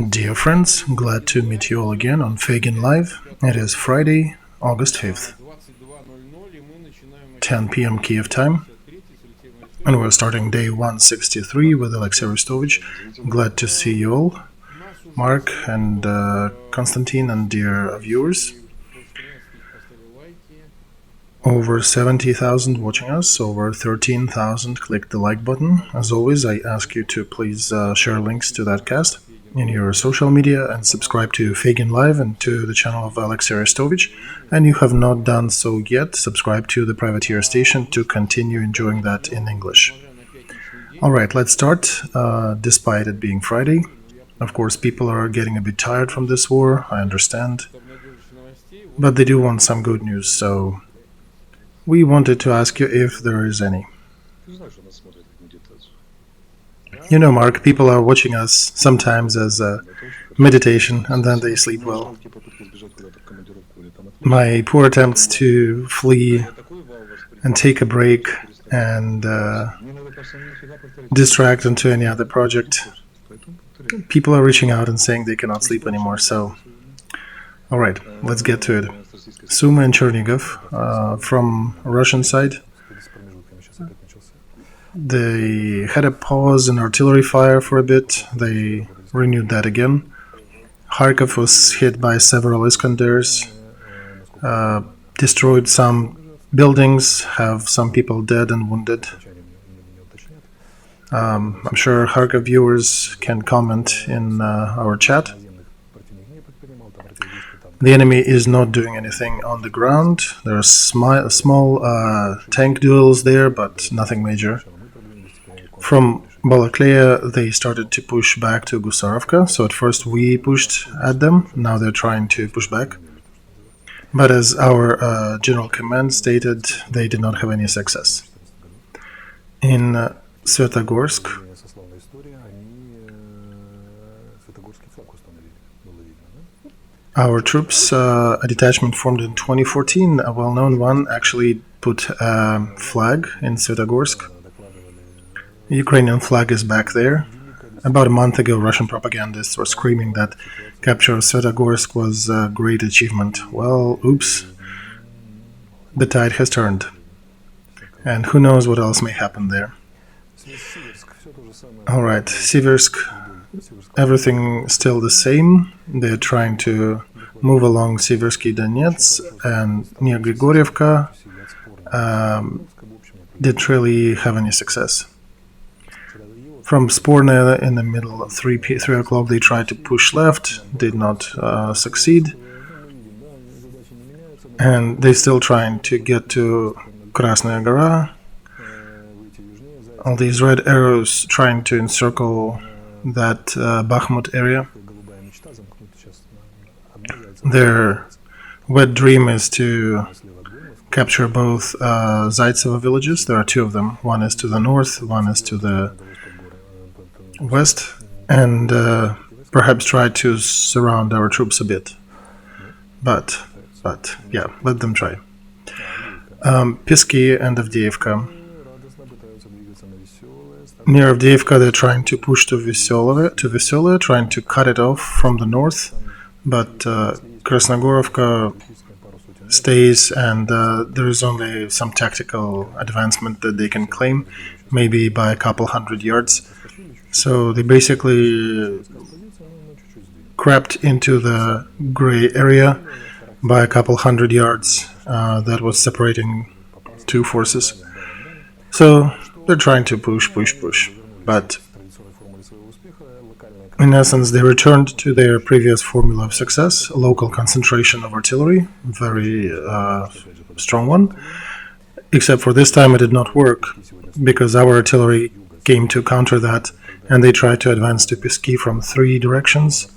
Dear friends, glad to meet you all again on Feygin Live. It is Friday, August 5th, 10 p.m. Kiev time, and we're starting day 163 with Olexiy Arestovych. Glad to see you all, Mark and Konstantin and dear viewers. Over 70,000 watching us, over 13,000 clicked the like button. As always, I ask you to please share links to that cast in your social media and subscribe to Feygin Live and to the channel of Olexiy Arestovych. And you have not done so yet, subscribe to the Privateer station to continue enjoying that in English. Alright, let's start, despite it being Friday. Of course, people are getting a bit tired from this war, I understand. But they do want some good news, so we wanted to ask you if there is any. You know, Mark, people are watching us sometimes as a meditation and then they sleep well. My poor attempts to flee and take a break and distract into any other project, people are reaching out and saying they cannot sleep anymore, so alright, let's get to it. Sumy and Chernigov, from Russian side, they had a pause in artillery fire for a bit, they renewed that again. Kharkov was hit by several Iskanders, destroyed some buildings, have some people dead and wounded. I'm sure Kharkov viewers can comment in our chat. The enemy is not doing anything on the ground. There are small tank duels there, but nothing major. From Balakleya, they started to push back to Gusarovka, so at first we pushed at them, now they're trying to push back. But as our general command stated, they did not have any success. In Svetogorsk, our troops, a detachment formed in 2014, a well-known one, actually put a flag in Svetogorsk. The Ukrainian flag is back there. About a month ago, Russian propagandists were screaming that capture of Svetogorsk was a great achievement. Well, oops, the tide has turned. And who knows what else may happen there. Alright, Siversk, everything still the same. They're trying to move along Siversky Donets, and near Grigorievka didn't really have any success. From Sporne in the middle of 3 o'clock they tried to push left, did not succeed. And they're still trying to get to Krasnaya Gora. All these red arrows trying to encircle that Bakhmut area. Their wet dream is to capture both Zaitsevo villages. There are two of them. One is to the north, one is to the west, and perhaps try to surround our troops a bit. But yeah, let them try. Pisky and Avdiivka. Near Avdiivka, they're trying to push to Veselye, trying to cut it off from the north, but Krasnogorovka stays, and there is only some tactical advancement that they can claim, maybe by a couple hundred yards. So they basically crept into the gray area by a couple hundred yards that was separating two forces. So they're trying to push, but in essence they returned to their previous formula of success, local concentration of artillery, very strong one, except for this time it did not work, because our artillery came to counter that, and they tried to advance to Pisky from 3 directions,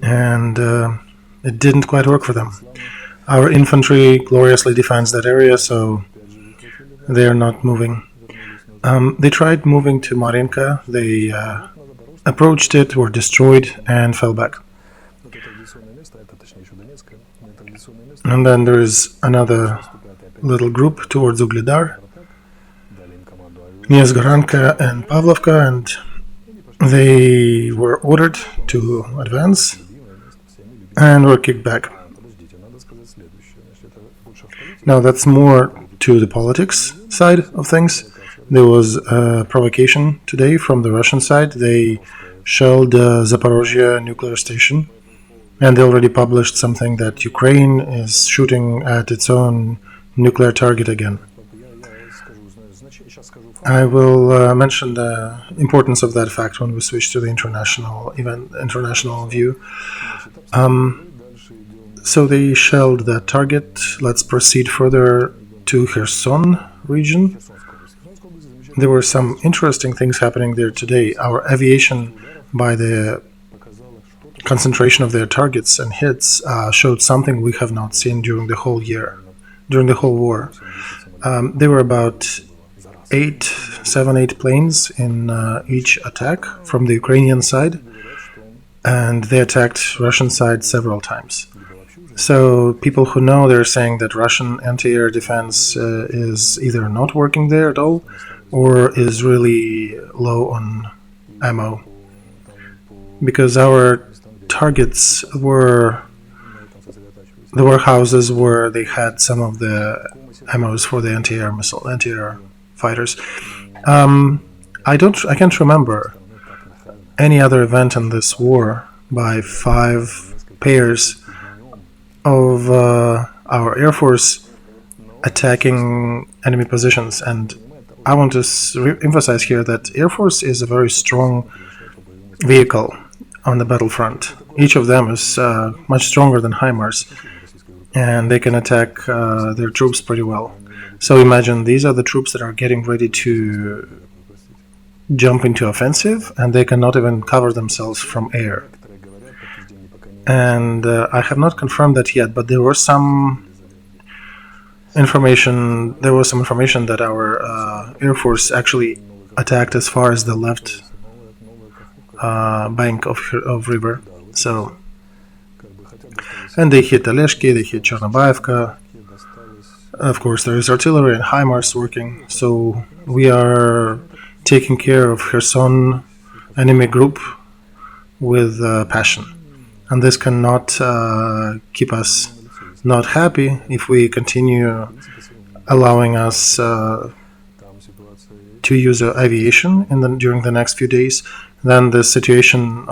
and it didn't quite work for them. Our infantry gloriously defends that area, so they are not moving. They tried moving to Marinka, they approached it, were destroyed, and fell back. And then there is another little group towards Ugledar, Niezgoranka and Pavlovka, and They were ordered to advance and were kicked back. Now that's more to the politics side of things. There was a provocation today from the Russian side. They shelled Zaporozhye nuclear station, and they already published something that Ukraine is shooting at its own nuclear target again. I will mention the importance of that fact when we switch to the international view. So they shelled that target. Let's proceed further to Kherson region. There were some interesting things happening there today. Our aviation, by the concentration of their targets and hits, showed something we have not seen during the whole war. There were about 8 planes in each attack from the Ukrainian side, and they attacked Russian side several times. So people who know, they're saying that Russian anti-air defense is either not working there at all or is really low on ammo, because our targets were the warehouses where they had some of the ammos for the anti-air fighters. I can't remember any other event in this war by 5 pairs of our Air Force attacking enemy positions. And I want to emphasize here that Air Force is a very strong vehicle on the battlefront. Each of them is much stronger than HIMARS, and they can attack their troops pretty well. So imagine these are the troops that are getting ready to jump into offensive, and they cannot even cover themselves from air. And I have not confirmed that yet, but there was some information that our Air Force actually attacked as far as the left bank of river. So, and they hit Olexiy, they hit Chernobyevka. Of course, there is artillery and HIMARS working. So we are taking care of Kherson enemy group with passion. And this cannot keep us not happy if we continue allowing us to use aviation during the next few days. Then the situation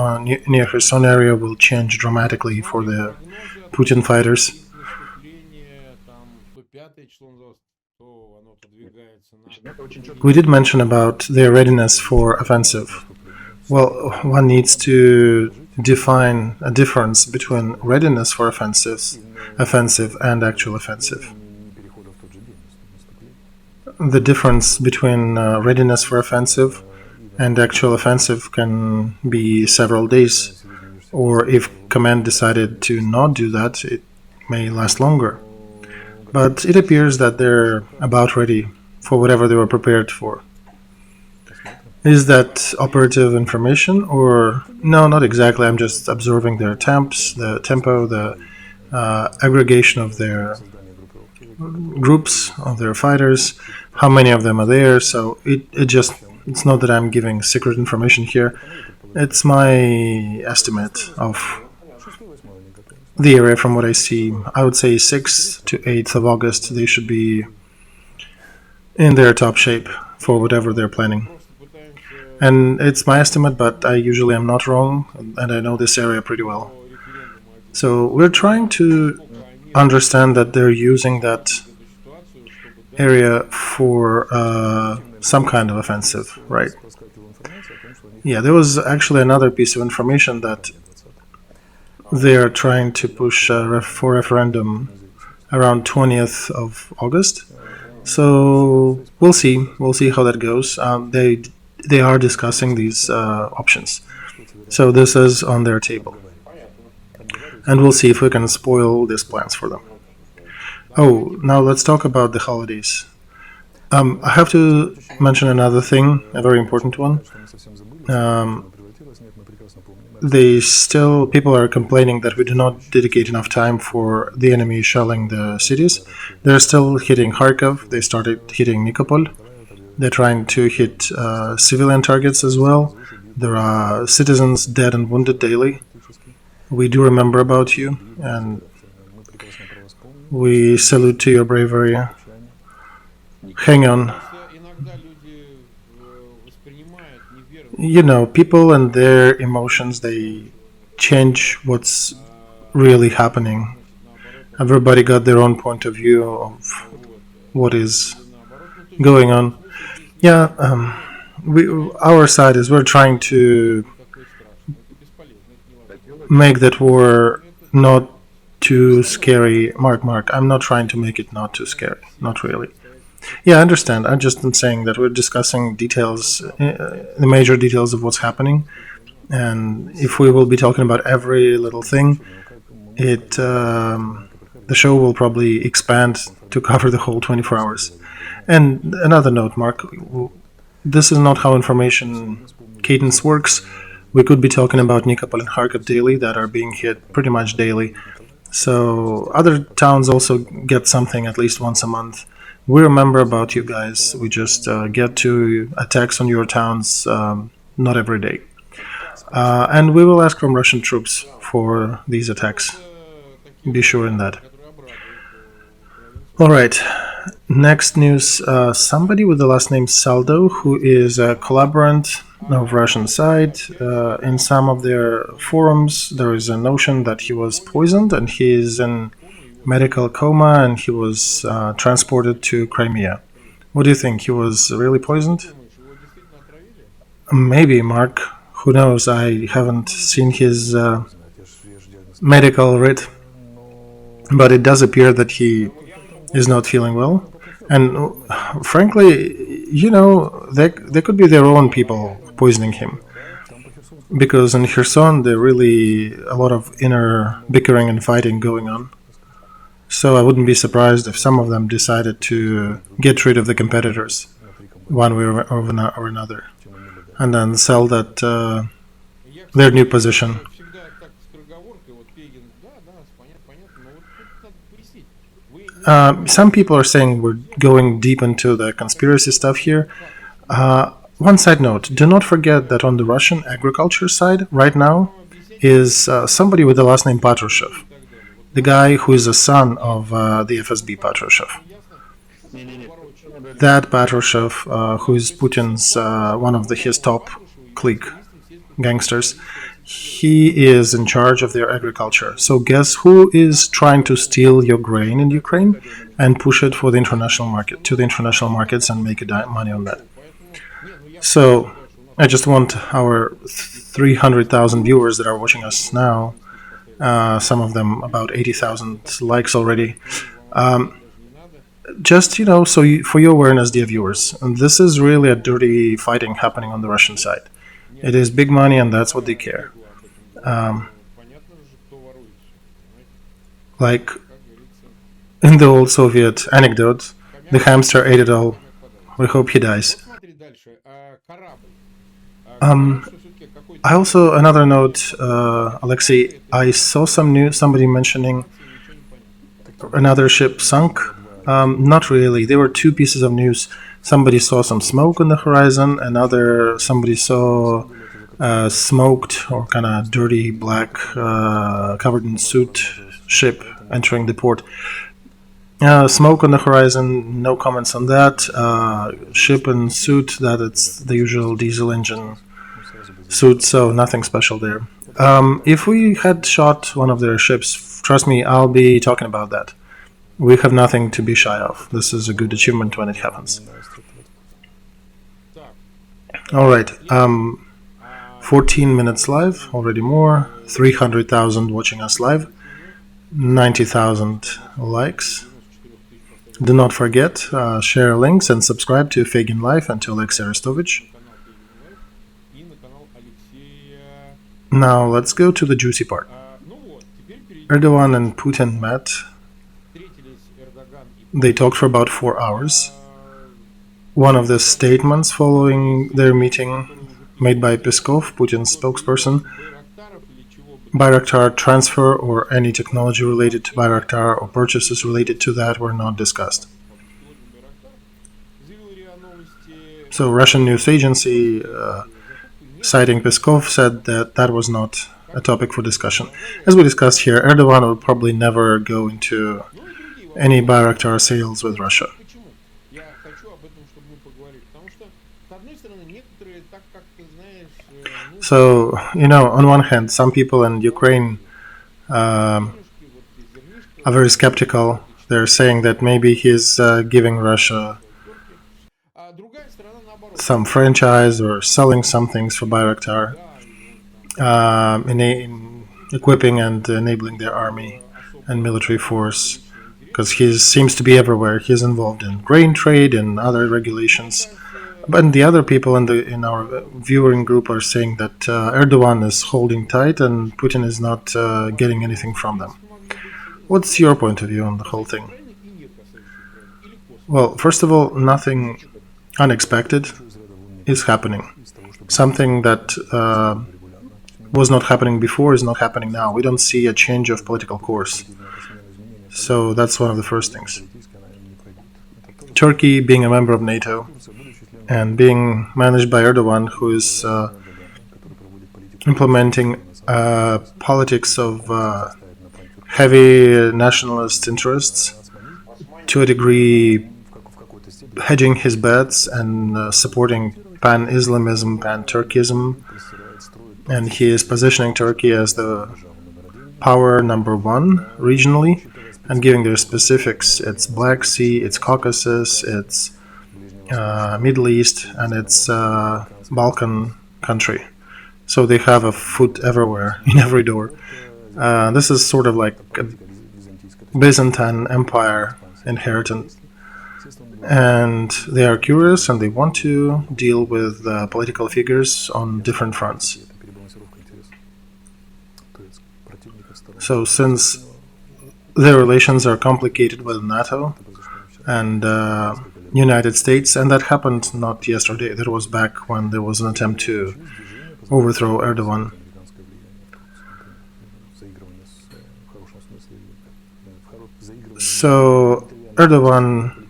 near Kherson area will change dramatically for the Putin fighters. We did mention about their readiness for offensive. Well, one needs to define a difference between readiness for offensive and actual offensive. The difference between readiness for offensive and actual offensive can be several days, or if command decided to not do that, it may last longer. But it appears that they're about ready for whatever they were prepared for. Is that operative information, or no, not exactly. I'm just observing their temps, the tempo, the aggregation of their groups, of their fighters, how many of them are there. So it's not that I'm giving secret information here. It's my estimate of the area from what I see. I would say 6th to 8th of August, they should be in their top shape for whatever they're planning. And it's my estimate, but I usually am not wrong, and I know this area pretty well. So we're trying to understand that they're using that area for some kind of offensive, right? Yeah, there was actually another piece of information that they are trying to push for referendum around 20th of August. So we'll see how that goes. They are discussing these options. So this is on their table. And we'll see if we can spoil these plans for them. Oh, now let's talk about the holidays. I have to mention another thing, a very important one. People are complaining that we do not dedicate enough time for the enemy shelling the cities. They're still hitting Kharkov. They started hitting Nikopol. They're trying to hit civilian targets as well. There are citizens dead and wounded daily. We do remember about you, and we salute to your bravery. Hang on. You know, people and their emotions, they change what's really happening. Everybody got their own point of view of what is going on. Yeah, our side is we're trying to make that war not too scary. Mark, I'm not trying to make it not too scary. Not really. Yeah, I understand. I just am saying that we're discussing details, the major details of what's happening. And if we will be talking about every little thing, the show will probably expand to cover the whole 24 hours. And another note, Mark, this is not how information cadence works. We could be talking about Nikopol and Kharkov daily that are being hit pretty much daily. So other towns also get something at least once a month. We remember about you guys. We just get to attacks on your towns not every day. And we will ask from Russian troops for these attacks. Be sure in that. All right. Next news. Somebody with the last name Saldo, who is a collaborant of Russian side. In some of their forums, there is a notion that he was poisoned and he is in medical coma and he was transported to Crimea. What do you think? He was really poisoned? Maybe, Mark. Who knows? I haven't seen his medical writ, but it does appear that he is not feeling well. And frankly, you know, they could be their own people poisoning him. Because in Kherson, there really a lot of inner bickering and fighting going on. So I wouldn't be surprised if some of them decided to get rid of the competitors, one way or another, and then sell that their new position. Some people are saying we're going deep into the conspiracy stuff here. One side note, do not forget that on the Russian agriculture side right now is somebody with the last name Patrushev, the guy who is a son of the FSB Patrushev. That Patrushev, who is Putin's one of his top clique gangsters, he is in charge of their agriculture. So guess who is trying to steal your grain in Ukraine and push it for the international market, to the international markets, and make money on that. So I just want our 300,000 viewers that are watching us now, some of them about 80,000 likes already. Just, you know, for your awareness, dear viewers, and this is really a dirty fighting happening on the Russian side. It is big money, and that's what they care. Like in the old Soviet anecdote, the hamster ate it all. We hope he dies. I also, another note, Olexiy, I saw some news, somebody mentioning another ship sunk. Not really. There were two pieces of news. Somebody saw some smoke on the horizon. Somebody saw smoked or kind of dirty black, covered in soot ship entering the port. Smoke on the horizon. No comments on that. Ship and soot. That it's the usual diesel engine suit. So nothing special there. If we had shot one of their ships, trust me, I'll be talking about that. We have nothing to be shy of. This is a good achievement when it happens. All right. 14 minutes live, already more. 300,000 watching us live. 90,000 likes. Do not forget, share links and subscribe to Feygin Life and to Olexiy Arestovych. Now let's go to the juicy part. Erdogan and Putin met. They talked for about 4 hours. One of the statements following their meeting made by Peskov, Putin's spokesperson, Bayraktar transfer or any technology related to Bayraktar or purchases related to that were not discussed. So Russian news agency citing Peskov, said that that was not a topic for discussion. As we discussed here, Erdogan will probably never go into any Bayraktar sales with Russia. So, on one hand, some people in Ukraine are very skeptical. They're saying that maybe he's giving Russia some franchise or selling some things for Bayraktar, in equipping and enabling their army and military force, because he seems to be everywhere. He's involved in grain trade and other regulations. But the other people in our viewing group are saying that Erdogan is holding tight and Putin is not getting anything from them. What's your point of view on the whole thing? Well, first of all, nothing unexpected is happening. Something that was not happening before is not happening now. We don't see a change of political course. So that's one of the first things. Turkey, being a member of NATO and being managed by Erdogan, who is implementing politics of heavy nationalist interests, to a degree hedging his bets and supporting pan-Islamism, pan-Turkism, and he is positioning Turkey as the power number one regionally and giving their specifics. It's Black Sea, it's Caucasus, it's Middle East, and it's Balkan country. So they have a foot everywhere, in every door. This is sort of like a Byzantine Empire inheritance. And they are curious and they want to deal with political figures on different fronts. So since their relations are complicated with NATO and United States, and that happened not yesterday, that was back when there was an attempt to overthrow Erdogan. So Erdogan,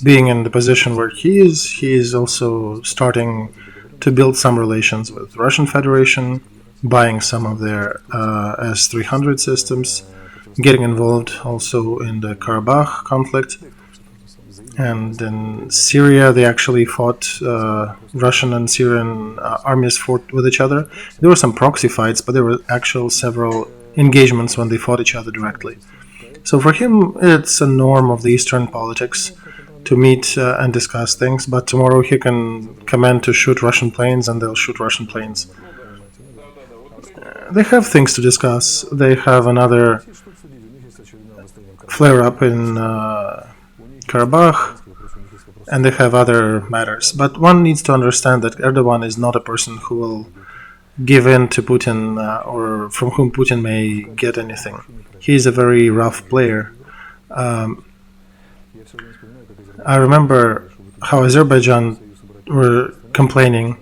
being in the position where he is also starting to build some relations with Russian Federation, buying some of their S-300 systems, getting involved also in the Karabakh conflict. And in Syria, they actually fought, Russian and Syrian armies fought with each other. There were some proxy fights, but there were actual several engagements when they fought each other directly. So for him, it's a norm of the Eastern politics to meet and discuss things, but tomorrow he can command to shoot Russian planes and they'll shoot Russian planes. They have things to discuss. They have another flare-up in Karabakh, and they have other matters. But one needs to understand that Erdogan is not a person who will give in to Putin or from whom Putin may get anything. He is a very rough player. I remember how Azerbaijan were complaining.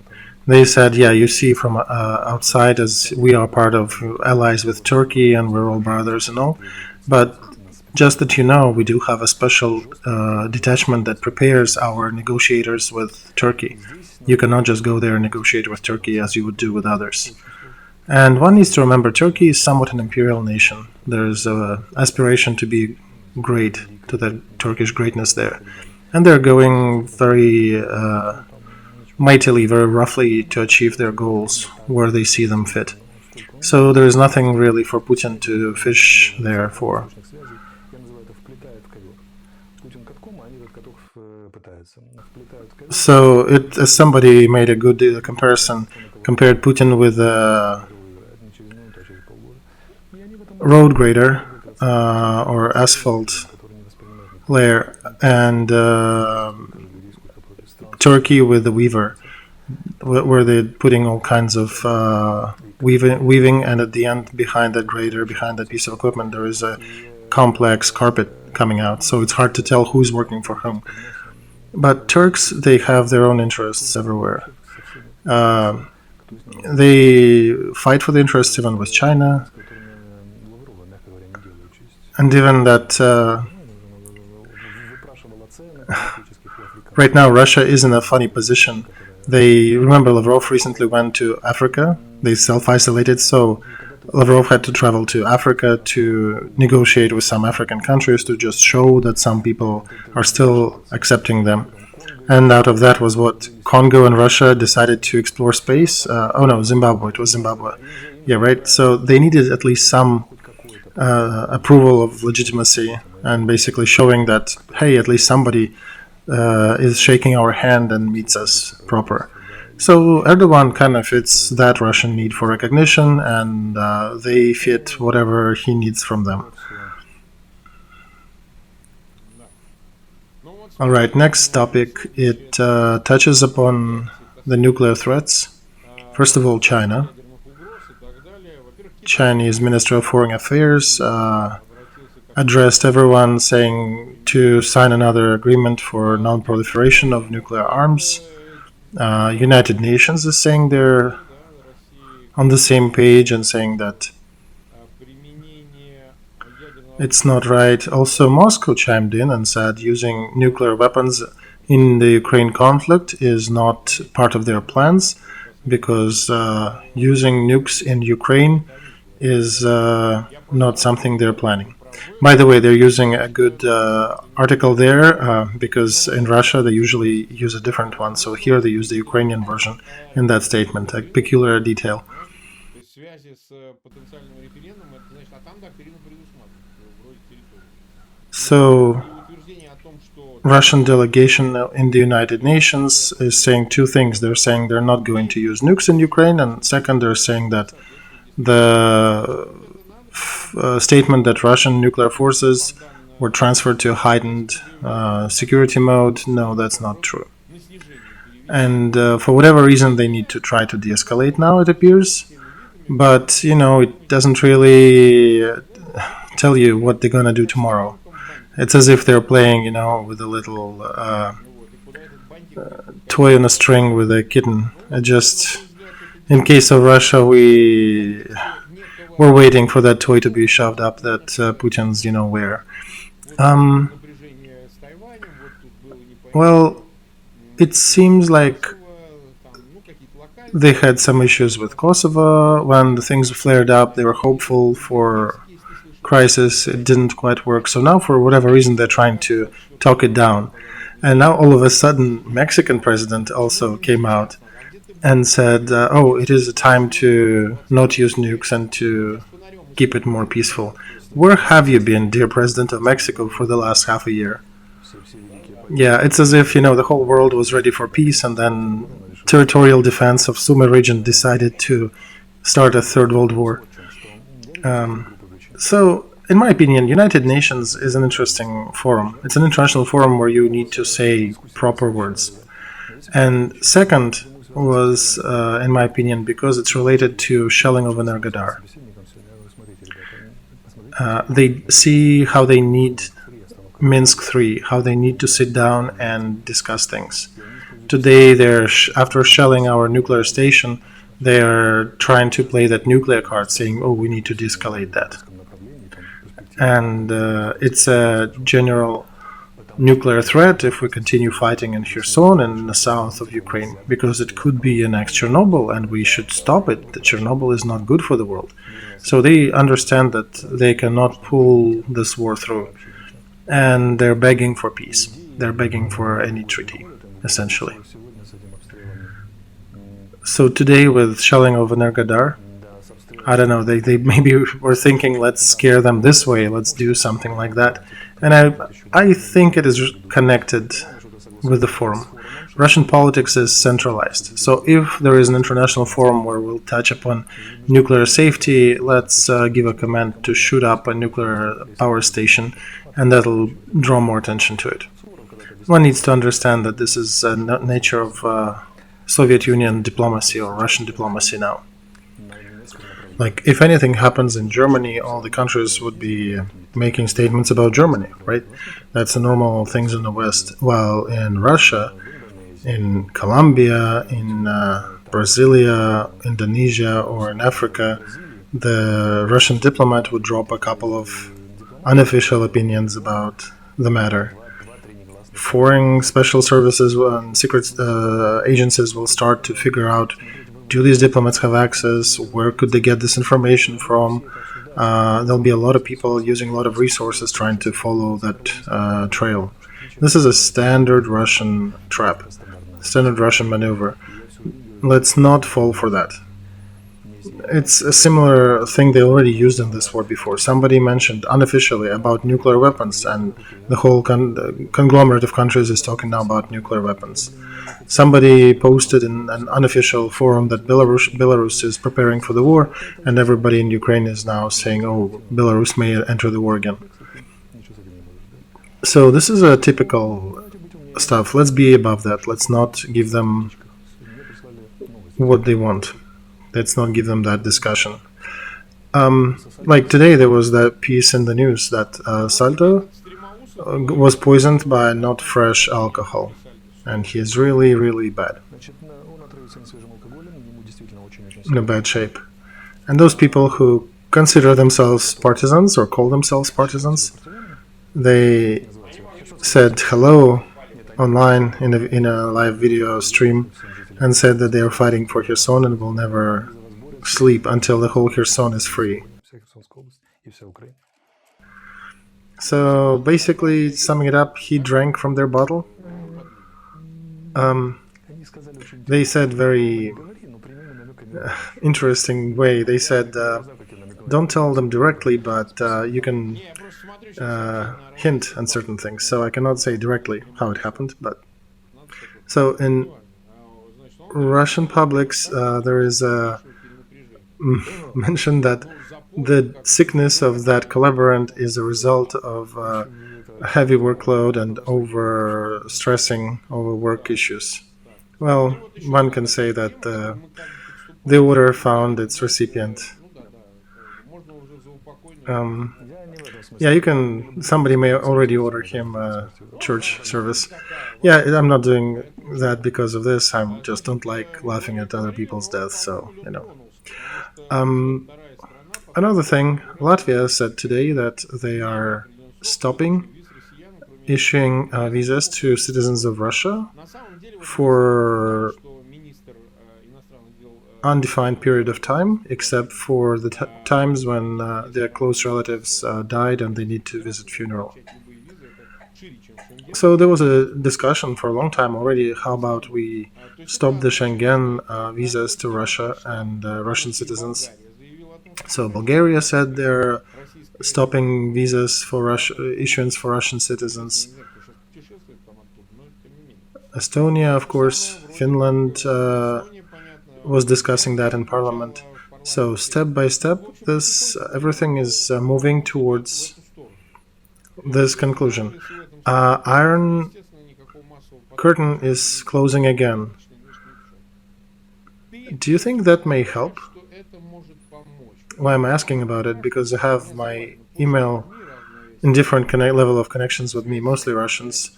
They said, yeah, you see from outside, as we are part of allies with Turkey and we're all brothers and all, but just that you know, we do have a special detachment that prepares our negotiators with Turkey. You cannot just go there and negotiate with Turkey as you would do with others. And one needs to remember, Turkey is somewhat an imperial nation. There's an aspiration to be great, to the Turkish greatness there. And they're going very mightily, very roughly to achieve their goals where they see them fit. So there is nothing really for Putin to fish there for. So as somebody made a good comparison, compared Putin with a road grader or asphalt layer, and Turkey with the weaver, where they're putting all kinds of weaving, and at the end, behind that grader, behind that piece of equipment, there is a complex carpet coming out, so it's hard to tell who's working for whom. But Turks, they have their own interests everywhere. They fight for the interests even with China, and even that right now Russia is in a funny position. They remember Lavrov recently went to Africa. They self-isolated, so Lavrov had to travel to Africa to negotiate with some African countries to just show that some people are still accepting them. And out of that was what Congo and Russia decided to explore space. Zimbabwe. It was Zimbabwe. Yeah, right. So they needed at least some approval of legitimacy and basically showing that, hey, at least somebody is shaking our hand and meets us proper. So Erdogan kind of fits that Russian need for recognition, and they fit whatever he needs from them. All right, next topic. It touches upon the nuclear threats. First of all, China. Chinese Minister of Foreign Affairs addressed everyone saying to sign another agreement for non-proliferation of nuclear arms. United Nations is saying they're on the same page and saying that it's not right. Also, Moscow chimed in and said using nuclear weapons in the Ukraine conflict is not part of their plans because using nukes in Ukraine is not something they're planning. By the way, they're using a good article there because in Russia they usually use a different one. So here they use the Ukrainian version in that statement, a peculiar detail. So Russian delegation in the United Nations is saying two things. They're saying they're not going to use nukes in Ukraine, and second, they're saying that the statement that Russian nuclear forces were transferred to heightened security mode, no, that's not true. And for whatever reason, they need to try to de-escalate now, it appears. But, it doesn't really tell you what they're going to do tomorrow. It's as if they're playing, with a little toy on a string with a kitten. Just in case of Russia, we're waiting for that toy to be shoved up that Putin's, wear. Well, it seems like they had some issues with Kosovo. When the things flared up, they were hopeful for crisis. It didn't quite work. So now, for whatever reason, they're trying to talk it down. And now, all of a sudden, Mexican president also came out and said, it is a time to not use nukes and to keep it more peaceful. Where have you been, dear President of Mexico, for the last half a year? Yeah, it's as if, the whole world was ready for peace, and then territorial defense of Sumy region decided to start a third world war. So, in my opinion, United Nations is an interesting forum. It's an international forum where you need to say proper words. And second was, in my opinion, because it's related to shelling of Energodar. They see how they need Minsk III, how they need to sit down and discuss things. Today, after shelling our nuclear station, they're trying to play that nuclear card, saying, we need to de-escalate that. And it's a general nuclear threat if we continue fighting in Kherson and in the south of Ukraine, because it could be a next Chernobyl, and we should stop it. The Chernobyl is not good for the world. So they understand that they cannot pull this war through, and they're begging for peace. They're begging for any treaty, essentially. So today, with shelling of Energodar, I don't know, they maybe were thinking, let's scare them this way, let's do something like that. And I think it is connected with the forum. Russian politics is centralized. So if there is an international forum where we'll touch upon nuclear safety, let's give a command to shoot up a nuclear power station, and that'll draw more attention to it. One needs to understand that this is a nature of Soviet Union diplomacy or Russian diplomacy now. Like, if anything happens in Germany, all the countries would be making statements about Germany, right? That's the normal things in the West. While in Russia, in Colombia, in Brasilia, Indonesia, or in Africa, the Russian diplomat would drop a couple of unofficial opinions about the matter. foreign special services and secret agencies will start to figure out, do these diplomats have access? Where could they get this information from? There'll be a lot of people using a lot of resources trying to follow that trail. This is a standard Russian trap, standard Russian maneuver. Let's not fall for that. It's a similar thing they already used in this war before. Somebody mentioned unofficially about nuclear weapons, and the whole conglomerate of countries is talking now about nuclear weapons. Somebody posted in an unofficial forum that Belarus is preparing for the war, and everybody in Ukraine is now saying, oh, Belarus may enter the war again. So this is a typical stuff. Let's be above that. Let's not give them what they want. Let's not give them that discussion. Like today, there was that piece in the news that Salto was poisoned by not fresh alcohol, and he is really, really bad, in a bad shape. And those people who consider themselves partisans or call themselves partisans, they said hello online in a live video stream, and said that they are fighting for Kherson and will never sleep until the whole Kherson is free. So basically, summing it up, he drank from their bottle. They said very interesting way. They said, don't tell them directly, but you can hint on certain things. So I cannot say directly how it happened, but so in Russian publics, there is a mention that the sickness of that collaborant is a result of a heavy workload and over-stressing over work issues. Well, one can say that the order found its recipient. Yeah, you can. Somebody may already order him a church service. Yeah, I'm not doing that because of this. I just don't like laughing at other people's deaths. So another thing, Latvia said today that they are stopping issuing visas to citizens of Russia for undefined period of time, except for the times when their close relatives died and they need to visit funeral. So there was a discussion for a long time already, how about we stop the Schengen visas to Russia and Russian citizens. So Bulgaria said they're stopping visas for issuance for Russian citizens. Estonia, of course, Finland was discussing that in Parliament. So step by step, everything is moving towards this conclusion. Iron Curtain is closing again. Do you think that may help? Why I'm asking about it, because I have my email in different level of connections with me, mostly Russians.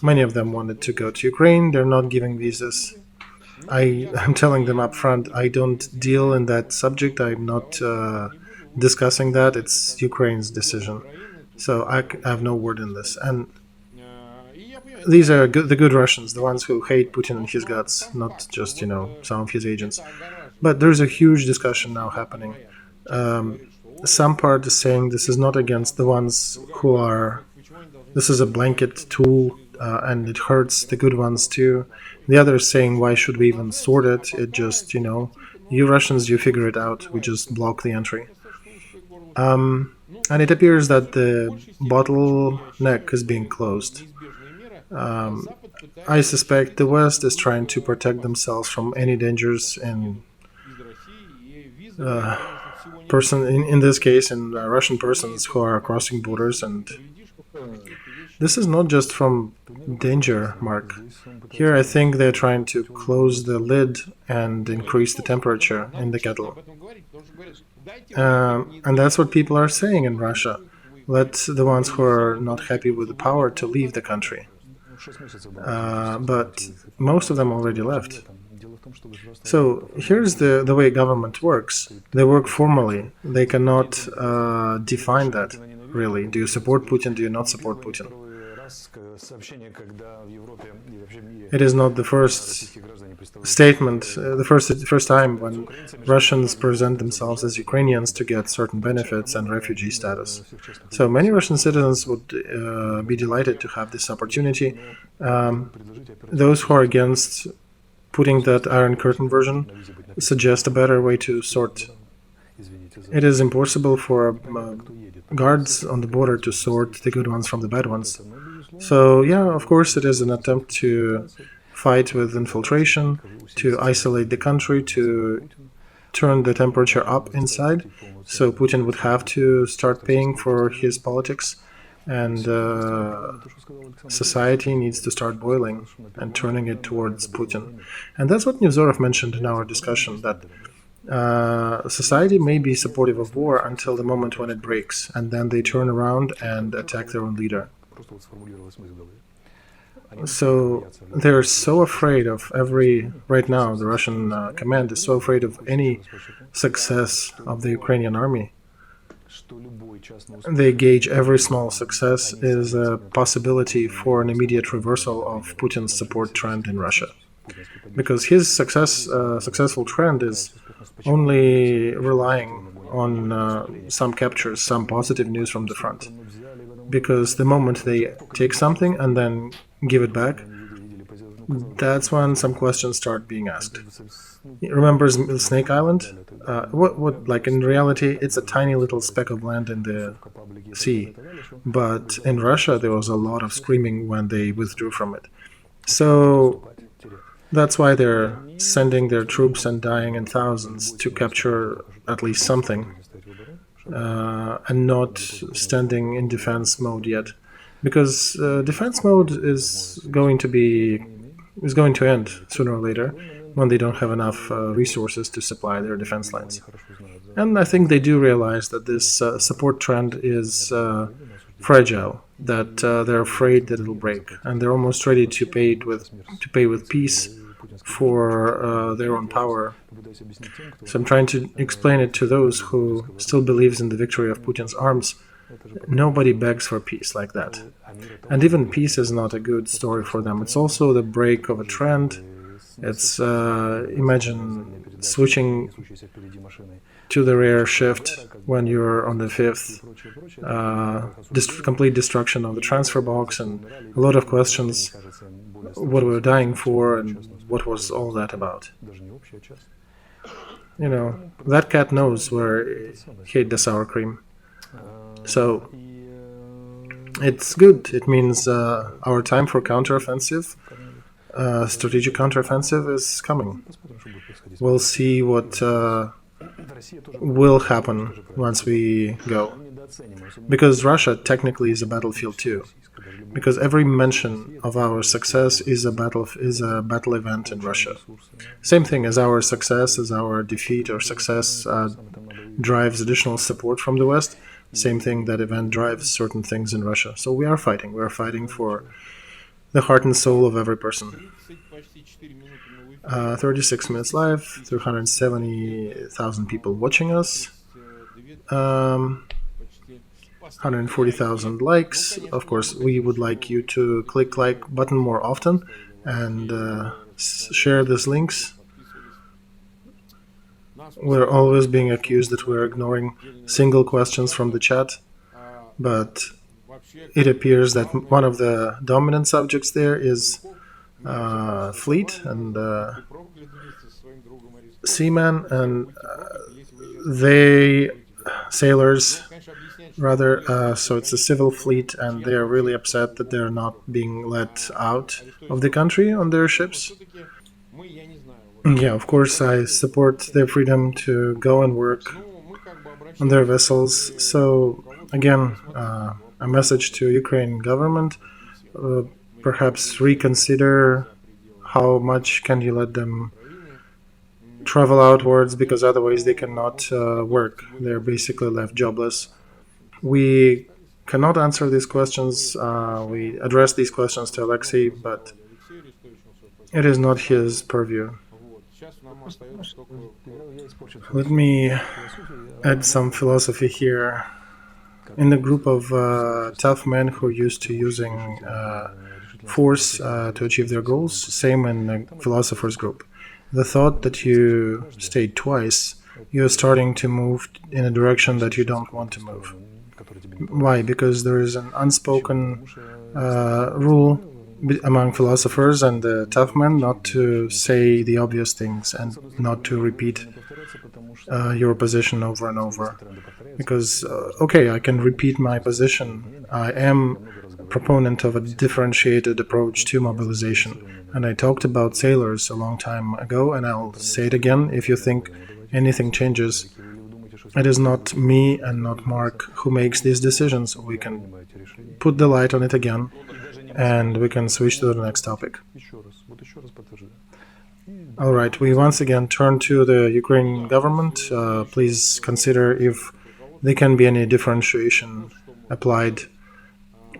Many of them wanted to go to Ukraine. They're not giving visas. I'm telling them up front, I don't deal in that subject. I'm not discussing that. It's Ukraine's decision. So I have no word in this. And these are the good Russians, the ones who hate Putin and his guts, not just, some of his agents. But there's a huge discussion now happening. Some part is saying this is not against the ones who are... This is a blanket tool, and it hurts the good ones too. The other is saying, why should we even sort it? It just, you Russians, you figure it out. We just block the entry. And it appears that the bottleneck is being closed. I suspect the West is trying to protect themselves from any dangers in this case, in Russian persons who are crossing borders. And this is not just from danger, Mark. Here I think they're trying to close the lid and increase the temperature in the kettle. And that's what people are saying in Russia. Let the ones who are not happy with the power to leave the country. But most of them already left. So here's the way government works. They work formally. They cannot define that, really. Do you support Putin? Do you not support Putin? It is not the first statement, the first time when Russians present themselves as Ukrainians to get certain benefits and refugee status. So many Russian citizens would be delighted to have this opportunity. Those who are against putting that Iron Curtain version suggest a better way to sort. It is impossible for guards on the border to sort the good ones from the bad ones. So yeah, of course it is an attempt to fight with infiltration, to isolate the country, to turn the temperature up inside. So Putin would have to start paying for his politics, and society needs to start boiling and turning it towards Putin. And that's what Nevzorov mentioned in our discussion, that society may be supportive of war until the moment when it breaks, and then they turn around and attack their own leader. So they're so afraid of right now the Russian command is so afraid of any success of the Ukrainian army. They gauge every small success as a possibility for an immediate reversal of Putin's support trend in Russia. Because his successful trend is only relying on some captures, some positive news from the front. Because the moment they take something and then give it back, that's when some questions start being asked. Remember Snake Island? Like in reality, it's a tiny little speck of land in the sea. But in Russia, there was a lot of screaming when they withdrew from it. So that's why they're sending their troops and dying in thousands to capture at least something, and not standing in defense mode yet, because defense mode is going to end sooner or later when they don't have enough resources to supply their defense lines. And I think they do realize that this support trend is fragile, that they're afraid that it'll break, and they're almost ready to pay with peace for their own power. So I'm trying to explain it to those who still believes in the victory of Putin's arms. Nobody begs for peace like that. And even peace is not a good story for them. It's also the break of a trend. It's, imagine switching to the rear shift when you're on the fifth, complete destruction of the transfer box, and a lot of questions, what we were dying for and what was all that about. You know, that cat knows where he ate the sour cream. So it's good. It means our time for counteroffensive, strategic counteroffensive is coming. We'll see what will happen once we go. Because Russia technically is a battlefield too. Because every mention of our success is a battle event in Russia. Same thing as our success, as our defeat or success drives additional support from the West. Same thing, that event drives certain things in Russia. So we are fighting. We are fighting for the heart and soul of every person. 36 minutes live, 370,000 people watching us, 140,000 likes. Of course, we would like you to click like button more often and share these links. We're always being accused that we're ignoring single questions from the chat, but it appears that one of the dominant subjects there is fleet and seamen, and sailors rather, so it's a civil fleet, and they're really upset that they're not being let out of the country on their ships. Yeah, of course, I support their freedom to go and work on their vessels. So, again, a message to Ukrainian government, perhaps reconsider how much can you let them travel outwards, because otherwise they cannot work. They're basically left jobless. We cannot answer these questions. We address these questions to Olexiy, but it is not his purview. Let me add some philosophy here. in the group of tough men who are used to using force to achieve their goals. Same in the philosophers group. The thought that you stayed twice, you're starting to move in a direction that you don't want to move. Why? Because there is an unspoken rule among philosophers and the tough men not to say the obvious things and not to repeat your position over and over. Because, okay, I can repeat my position. I am a proponent of a differentiated approach to mobilization. And I talked about sailors a long time ago, and I'll say it again. If you think anything changes, it is not me and not Mark who makes these decisions. We can put the light on it again, and we can switch to the next topic. All right, we once again turn to the Ukrainian government. Please consider if there can be any differentiation applied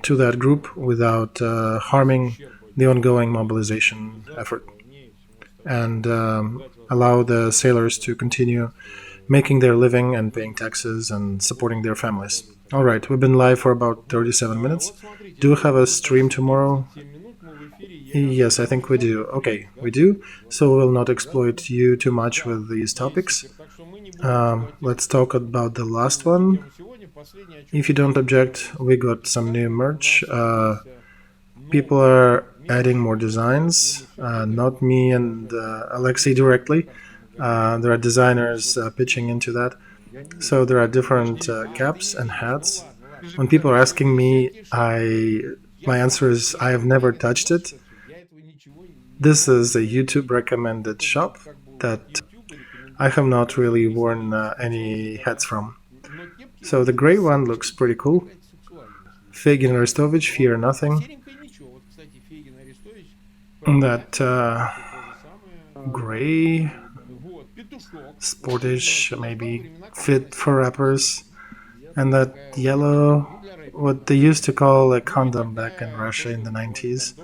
to that group without harming the ongoing mobilization effort, and allow the sailors to continue making their living and paying taxes and supporting their families. All right, we've been live for about 37 minutes. Do we have a stream tomorrow? Yes, I think we do. Okay, we do. So we'll not exploit you too much with these topics. Let's talk about the last one. If you don't object, we got some new merch. People are adding more designs, not me and Olexiy directly. There are designers pitching into that. So there are different caps and hats. When people are asking me, my answer is I have never touched it. This is a YouTube recommended shop that I have not really worn any hats from. So the gray one looks pretty cool. Feygin, Arestovych, Fear Nothing. That gray, sportish, maybe fit for rappers. And that yellow, what they used to call a condom back in Russia in the 90s.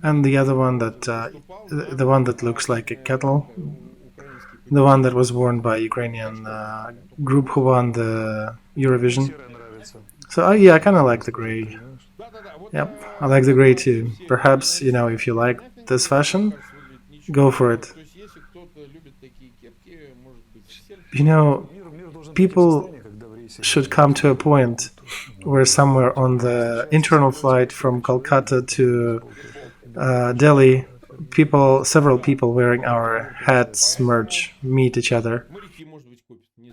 And the other one that, the one that looks like a kettle, the one that was worn by Ukrainian group who won the Eurovision. So yeah, I kind of like the gray. Yep, I like the gray too. Perhaps, if you like this fashion, go for it. People should come to a point where somewhere on the internal flight from Kolkata to Delhi, several people wearing our hats, merch, meet each other.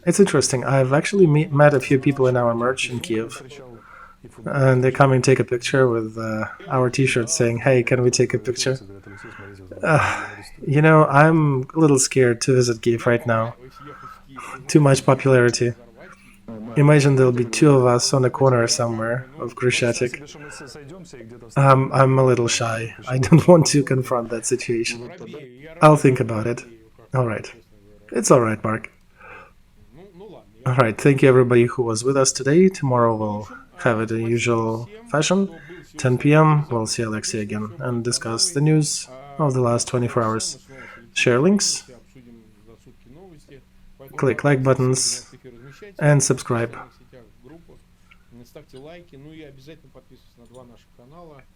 It's interesting. I've actually met a few people in our merch in Kiev. And they come and take a picture with our t-shirts saying, hey, can we take a picture? I'm a little scared to visit Kiev right now. Too much popularity. Imagine there'll be two of us on a corner somewhere of Khrushchev. I'm a little shy. I don't want to confront that situation. I'll think about it. All right. It's all right, Mark. All right. Thank you, everybody who was with us today. Tomorrow we'll have it in usual fashion. 10 p.m. We'll see Olexiy again and discuss the news of the last 24 hours. Share links, click like buttons, and subscribe.